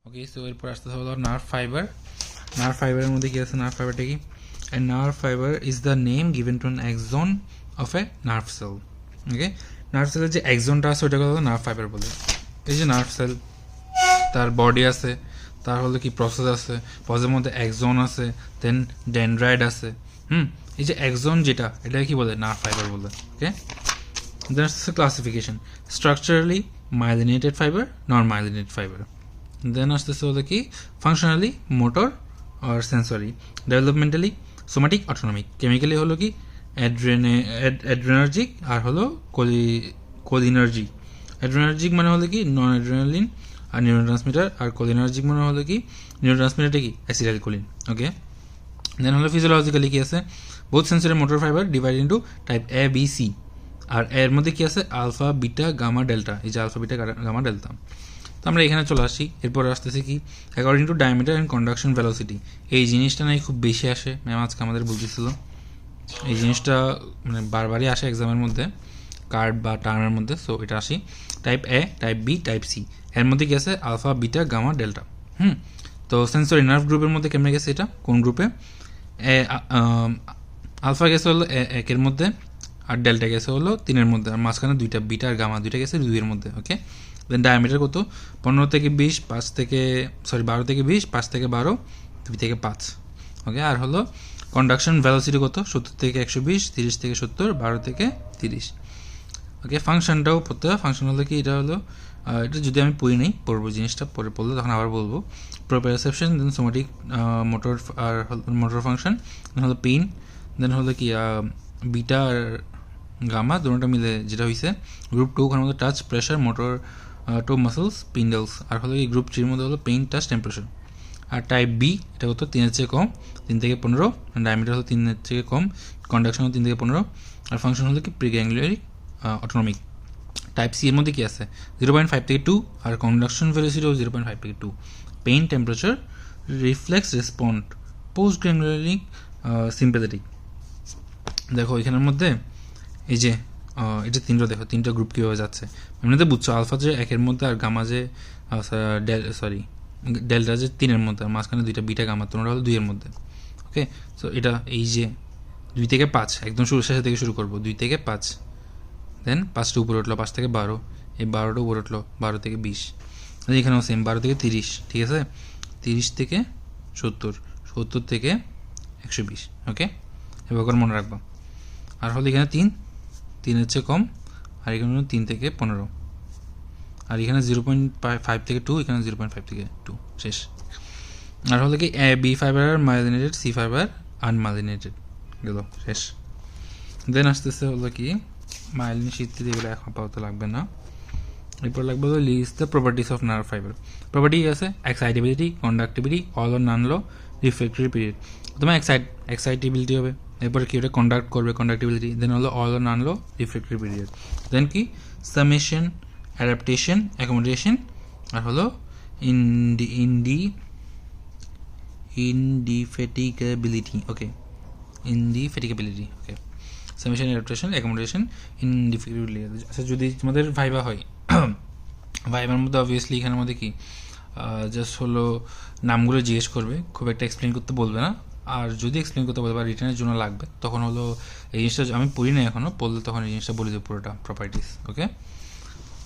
ওকে, so এরপর আসতে হলো নার্ভ ফাইবার। নার্ভ ফাইবারের মধ্যে কি আছে? নার্ভ ফাইবারটা কি? A nerve fibre is the name given to an axon of a nerve cell. Okay, nerve সেলের যে এক্সনটা আছে ওটাকে হলো নার্ভ ফাইবার বলে। এই যে নার্ভ সেল, তার বডি আছে, তার হলো কি প্রসেস আছে, প্রসেসের মধ্যে এক্সন আছে, দেন ডেনড্রাইট আছে। এই যে এক্সন যেটা, এটাকে কি বলে? নার্ভ ফাইবার বলে। ওকে, দেন আসছে ক্লাসিফিকেশন, স্ট্রাকচারালি মাইলিনেটেড ফাইবার, নন মাইলিনেটেড ফাইবার। দেন আসতেছে হলো কি ফাংশনালি, মোটর আর সেন্সরি, ডেভেলপমেন্টালি সোমাটিক, অটোনমিক, কেমিক্যালি হলো কি অ্যাড্রেনার্জিক আর হলো কোলিনার্জিক। অ্যাড্রেনার্জিক মানে হলো কি নন অ্যাড্রেনালিন আর নিউরো ট্রান্সমিটার, আর কোলিনার্জিক মানে হলো কি নিউরো ট্রান্সমিটারটা কি অ্যাসিটাইলকোলিন। ওকে, দেন হলো ফিজিওলজিক্যালি কি আছে? Both sensory motor fibre divide into type A B C, আর এর মধ্যে কি আছে? Alpha beta gamma delta. এই যে আলফা বিটা গামা ডেল্টা। তো আমরা এখানে চলে আসি। এরপর আসতেছি কি according to diameter and conduction velocity. এই জিনিসটা নাই খুব বেশি আসে, ম্যাম আজকে আমাদের বলতেছিল। এই জিনিসটা মানে বারবারই আসে এক্সামের মধ্যে, কার্ড বা টার্মের মধ্যে। সো এটা আসি type A, type B, type C. এর মধ্যে কি আছে? Alpha beta gamma delta. তো সেন্সরি নার্ভ গ্রুপের মধ্যে কেমনে গেছে এটা? কোন গ্রুপে? আলফা গেছে হলো একের মধ্যে, আর ডেল্টা গেছে হলো 3-এর মধ্যে, আর মাঝখানে দুইটা বিটা আর গামা দুইটা গেছে 2-এর মধ্যে। ওকে, দেন ডায়ামিটার কত? 15 থেকে 20, 12 থেকে 20, 5 থেকে 12, 2 থেকে 5। ওকে, আর হলো কন্ডাকশন ভেলোসিটি কত? 70 থেকে 120, 30 থেকে 70, 12 থেকে 30। ওকে, ফাংশনটাও পড়তে হবে। ফাংশন হলো কি, এটা হলো এটা যদি আমি পড়ি নেই, পড়বো জিনিসটা, পরে পড়লে তখন আবার বলবো। প্রোপ্রিওসেপশন, দেন সোমাটিক, মোটর আর মোটর ফাংশন, দেন হলো পেইন, দেন হলো কি বিটা আর গামা দুটোটা মিলে যেটা হয়েছে গ্রুপ 2, ওখানে মধ্যে টাচ, প্রেশার, মোটর টো মাসেলস, পিন্ডলস। আর হলো এই গ্রুপ 3-এর মধ্যে হলো পেইন, টাচ, টেম্পারেচার। আর টাইপ বি এটা কত? 3-এর চেয়ে কম, 3 থেকে 15, ডায়ামিটার হলো 3-এর থেকে কম, কন্ডাকশন হলো 3 থেকে 15, আর ফাংশন হলো কি প্রিগ্যাংলিয়ারি অটোনমিক। টাইপ সি এর মধ্যে কি আছে? 0.5 থেকে 2, আর কন্ডাকশন ভেলোসিটি 0.5 থেকে 2, pain, temperature, reflex respond, post ganglionic sympathetic. দেখো এখানের মধ্যে এই যে এটা দেখো 3টা গ্রুপ কীভাবে যাচ্ছে এমনিতে বুঝছো। আলফা যে 1-এর মধ্যে, আর গামা যে ডেল্টা যে 3-এর মধ্যে, আর মাঝখানে 2টা বিটা গামা, তোমরা হলো 2-এর মধ্যে। ওকে, সো এটা এই যে 2 থেকে 5 একদম শেষে থেকে শুরু করবো, 2 থেকে 5, দেন 5টা উপরে উঠলো, 5 থেকে 12, এই 12টা উপরে উঠলো, 12 থেকে 20, এখানেও সেম 12 থেকে 30। ঠিক আছে, 30 থেকে 70, 70 থেকে 120। ওকে, এবার করে মনে রাখবা। আর হলো এখানে 3-এর চেয়ে কম, আর এখানে 3 থেকে 15, আর এখানে 0.5 থেকে 2, এখানে 0.5 থেকে 2, শেষ। আর হলো কি B fiber myelinated, C fiber unmyelinated, গেল, শেষ। দেন আসতেছে হলো কি মাইলিন শীত, এগুলো এখন আপাতত লাগবে না। এরপর লাগবে হলো list the properties of nerve fibre. Property আছে excitability, conductivity, all or none law, refractory period. তোমার এক্সাইটেবিলিটি হবে, এরপরে কি ওটা কন্ডাক্ট করবে, কন্ডাক্টিভিটি, দেন হলো all or none law, refractory period, then কি সামেশন, অ্যাডাপ্টেশন, অ্যাকোমোডেশন, আর হলো indefatigability. Okay, indefatigability. Okay, summation, adaptation, accommodation, indefatigability. আচ্ছা, যদি তোমাদের ভাইবা হয়, ভাইবার মধ্যে অবভিয়াসলি এখানের মধ্যে কি জাস্ট হলো নামগুলো জিজ্ঞেস করবে, খুব একটা এক্সপ্লেন করতে বলবে না। আর যদি এক্সপ্লেন করতে বলবে বা রিটার্নের জন্য লাগবে, তখন হলো এই জিনিসটা আমি পড়ি না এখনও, পড়লে তখন এই জিনিসটা বলে দেবো পুরোটা প্রপার্টিস। ওকে,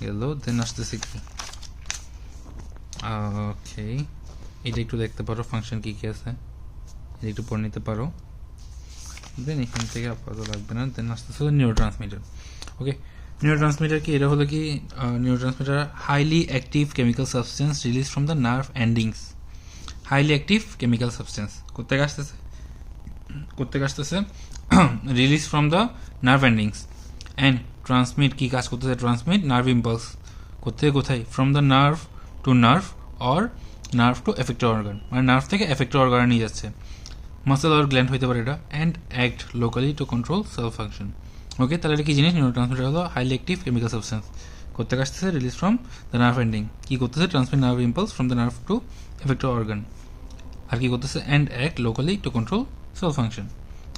গেল। দেন আসতেছি কি ওকে, এটা একটু দেখতে পারো ফাংশন কী কী আছে, এটা একটু পড়ে নিতে পারো। দেন এখান থেকে আপাতত লাগবে না। দেন আসতেছে neurotransmitter. Okay, neurotransmitter কি? এটা হলো কি neurotransmitter highly active chemical substance release from the nerve endings. Highly active chemical substance কোথেকে আসতেছে? Release from the nerve endings and transmit, কি কাজ করতেছে? ট্রান্সমিট নার্ভ ইম্পালস কোথায়? From the nerve to nerve or nerve to effected organ, মানে nerve থেকে effected অর্গানে নিয়ে যাচ্ছে। মাসেল অর গ্ল্যান্ড হইতে পারে এটা, and act locally to control cell function. Okay, তাহলে এটা কি জিনিস? নিউরো ট্রান্সমিটার হলো হাইলি অ্যাক্টিভ কেমিক্যাল সাবস্টেন্স, কোথেকে আসতেছে? Release from the nerve ending, কি করতেছে? Transmit nerve impulse from the nerve to effected organ, আর কি করতেছে? And act locally to control cell function.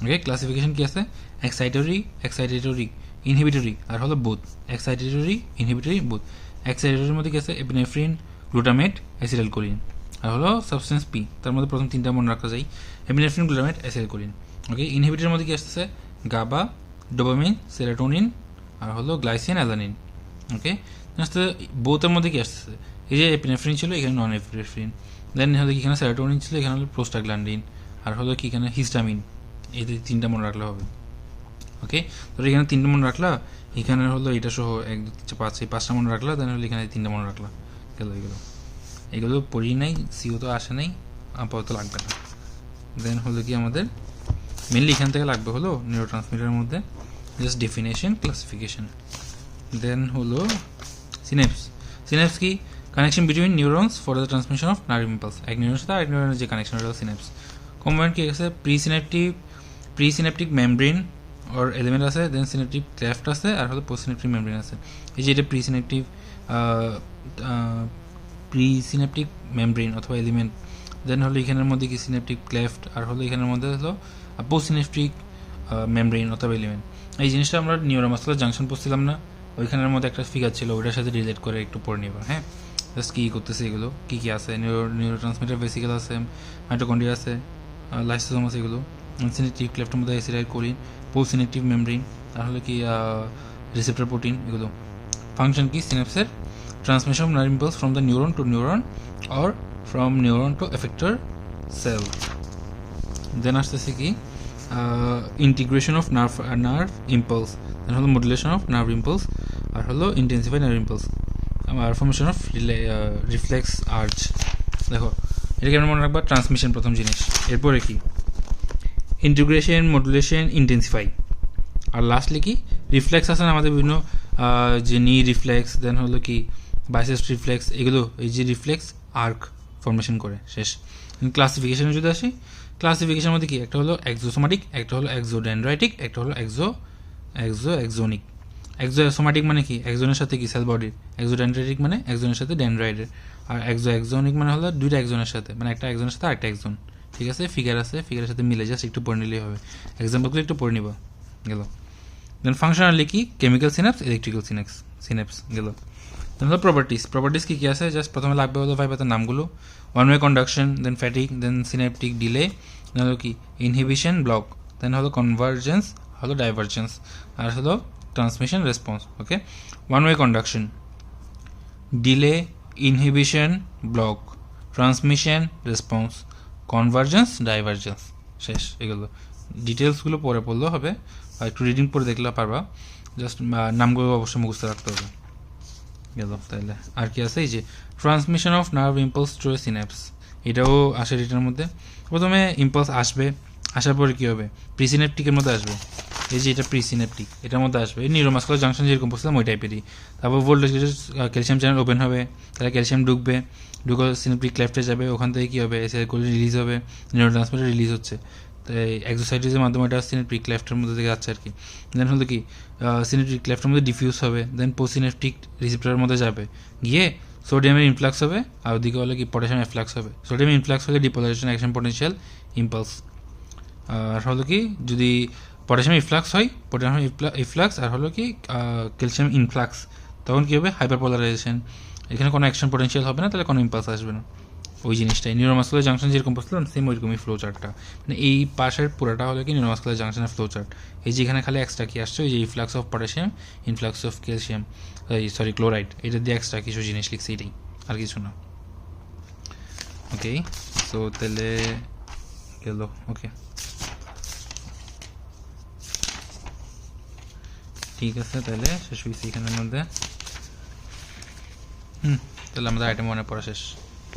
Okay, classification কি আছে? এক্সাইটেটরি, ইনহিবিটরি, আর হলো বোথ। Excitatory, inhibitory, both. এক্সাইটেটরির মধ্যে কি আছে? Epinephrine, glutamate, acetylcholine. আর হলো সাবস্টেন্স পি। তার মধ্যে প্রথম তিনটা মনে রাখা যায়, এপিনেফ্রিন, গ্লুটামেট, অ্যাসিটাইলকোলিন। ওকে, ইনহিবিটরের মধ্যে কি আসতেছে? গাবা, ডোপামিন, সেরোটোনিন আর হলো গ্লাইসিন, অ্যালানিন। ওকে, আসতে বোথের মধ্যে কি আসতেছে? এই যে এপিনেফ্রিন ছিল, এখানে নন এপিনেফ্রিন। দেন হলো কি এখানে সেরোটোনিন ছিল, এখানে হলো প্রোস্টাগ্ল্যান্ডিন আর হলো কি এখানে হিস্টামিন। এই তিনটা মনে রাখলে হবে। ওকে, তো এখানে তিনটা মনে রাখলা, এখানে হলো এটা সহ 1 2 3 4 5, এই 5টা মনে রাখলা। দেন হলো এখানে তিনটা মনে রাখলা, গেল। এগুলো পড়ি নাই, সিও তো আসে নাই, আপাতত লাগবে না। দেন হলো কি আমাদের মেনলি এখান থেকে লাগবে হলো নিউরোট্রান্সমিটারের মধ্যে জাস্ট ডেফিনেশন, ক্লাসিফিকেশন। দেন হলো সিনেপস। সিনেপস কি? Connection between neurons for the transmission of nerve impulse. এক নিউরনের সাথে আরেক নিউরনের যে কানেকশন, ওটা সিনেপস। কম্পোনেন্ট কি আছে? প্রিসিনেপটিক মেমব্রেন ওর এলিমেন্ট আছে, দেন সিনেপটিক ক্লেফট আছে, আর হলো পোস্টসিনেপটিক মেমব্রেন আছে। এই যে এটা প্রিসিনেপটিক মেমব্রেন অথবা এলিমেন্ট। দেন হলো এখানের মধ্যে কি সিনেপটিক ক্লেফট, আর হলো এখানের মধ্যে হলো পোস্টসিনেপটিক মেমব্রেন অথবা এলিমেন্ট। এই জিনিসটা আমরা নিউরোমাসকুলার জাংশন পড়ছিলাম না, ওইখানের মধ্যে একটা ফিগার ছিল, ওইটার সাথে রিলেট করে একটু পড়ে নিবা। হ্যাঁ, জাস্ট কী করতেছে এগুলো, কী কী আছে? নিউরোট্রান্সমিটার ভেসিকেল আছে, মাইটোকন্ড্রিয়া আছে, লাইসোসোম আছে, এগুলো সিনেপটিক ক্লেফটের মধ্যে অ্যাসিটাইলকোলিন, পোস্টসিনেপটিক মেমব্রেন, আর হলো কি রিসেপ্টর প্রোটিন। এগুলো ফাংশন কি? সিনেপসের transmission of nerve impulse from the neuron to neuron or from neuron to effector cell. Then আসতেছে কি integration of nerve impulse, then হলো মডুলেশন অফ নার্ভ ইম্পালস, আর হলো ইন্টেন্সিফাই নার্ভ ইম্পালস, আর formation of reflex arch. দেখো এটাকে আমরা মনে রাখবা ট্রান্সমিশন প্রথম জিনিস, এরপরে কি ইন্টিগ্রেশন, মডুলেশন, ইন্টেন্সিফাই, আর লাস্টলি কি রিফ্লেক্স আছে না আমাদের বিভিন্ন যে নি রিফ্লেক্স, দেন হলো কি বাইসেপস রিফ্লেক্স, এগুলো এই যে রিফ্লেক্স আর্ক ফর্মেশন করে। শেষ। ক্লাসিফিকেশনে যদি আসি, ক্লাসিফিকেশনের মধ্যে কি একটা হলো এক্সোসোমাটিক, একটা হলো এক্সোডেন্ড্রাইটিক, একটা হলো এক্সোনিক। এক্সোসোমাটিক মানে কি? একজনের সাথে কি সেল বডির। এক্সোডেন্ড্রাইটিক মানে একজনের সাথে ডেন্ড্রাইডের। আর এক্সোনিক মানে হলো দুইটা একজনের সাথে, মানে একটা একজনের সাথে আরেকটা একজন। ঠিক আছে, ফিগার আছে, ফিগারের সাথে মিলে জাস্ট একটু পড়ে নিলেই হবে। এক্সাম্পলগুলো একটু পড়ে নিব, গেল। দেন ফাংশনালি কি? কেমিক্যাল সিনাপস, ইলেকট্রিক্যাল সিনাপস, গেল। দেন হলো প্রপার্টিস কী কী আছে? জাস্ট প্রথমে লাগবে হলো ভাইবাতের নামগুলো। ওয়ান ওয়ে কন্ডাকশন, দেন ফ্যাটিক, দেন সিনেপটিক ডিলে, দেন হলো কি ইনহিবিশন, ব্লক, দেন হলো কনভার্জেন্স, হলো ডাইভার্জেন্স, আর হলো transmission response. Okay, one way conduction, delay, inhibition, block, transmission response, convergence, divergence. শেষ। এগুলো ডিটেলসগুলো পরে পড়লেও হবে, আর একটু রিডিং পরে দেখলেও পারবা, জাস্ট নামগুলো অবশ্যই মুখস্থ রাখতে হবে, গেল। তাহলে আর কি আছে? এই যে transmission of nerve impulse through synapse, এটাও আসে এটার মধ্যে। প্রথমে ইম্পালস আসবে, আসার পরে কী হবে? প্রিসিনেপটিকের মধ্যে আসবে, এই যে এটা প্রিসিনেপটিক, এটার মধ্যে আসবে। এই নিউরোমাসকুলার জাংশন যেরকম বলছিলাম ওই টাইপেরই। তারপর ভোল্টেজ ক্যালসিয়াম চ্যানেল ওপেন হবে, তাহলে ক্যালসিয়াম ঢুকবে, ঢুকে সিনেপটিক ক্লেফটে যাবে, ওখান থেকে কী হবে? অ্যাসিটাইলকোলিন রিলিজ হবে, নিউরোট্রান্সমিটার রিলিজ হচ্ছে, তাই এক্সোসাইটিসের মাধ্যমে এটা সিনেপটিক ক্লেফটের মধ্যে থেকে যাচ্ছে আর কি। দেন হলো কি সিনেপটিক ক্লেফটের মধ্যে ডিফিউজ হবে, দেন পোস্টসিনেপটিক রিসেপ্টরের মধ্যে যাবে, গিয়ে সোডিয়ামের ইনফ্লাক্স হবে, আর ওদিকে হলে কি পটাশিয়াম এফ্লাক্স হবে। সোডিয়াম ইনফ্লাক্স হলে ডিপোলারাইজেশন অ্যাকশন পটেনশিয়াল ইম্পালস, আর হলো কি যদি পটাশিয়াম ইফ্লাক্স হয়, পটাশিয়াম ইফ্লাক্স, আর হলো কি ক্যালসিয়াম ইনফ্লাক্স, তখন কী হবে? হাইপারপোলারাইজেশন। এখানে কোনো অ্যাকশন পটেনশিয়াল হবে না, তাহলে কোনো ইম্পালস আসবে না। ওই জিনিসটাই নিউরোমাসকুলার জাংশন যেরকম বলছিলাম সেম ওইরকমই ফ্লো চার্টটা, মানে এই পাশের পুরোটা হলো কি নিউরোমাসকুলার জাংশনের ফ্লো চার্ট। এই যে এখানে খালি এক্সট্রা কি আসছে, ওই যে influx of potassium, influx of calcium, chloride, এটা দিয়ে এক্সট্রা কিছু জিনিস লিখছে, এটাই, আর কিছু না। ওকে, সো তাহলে গেল। ওকে, ঠিক আছে, তাহলে শেষ হয়েছে এখানের মধ্যে। তাহলে আমাদের আইটেম 1 পড়া শেষ।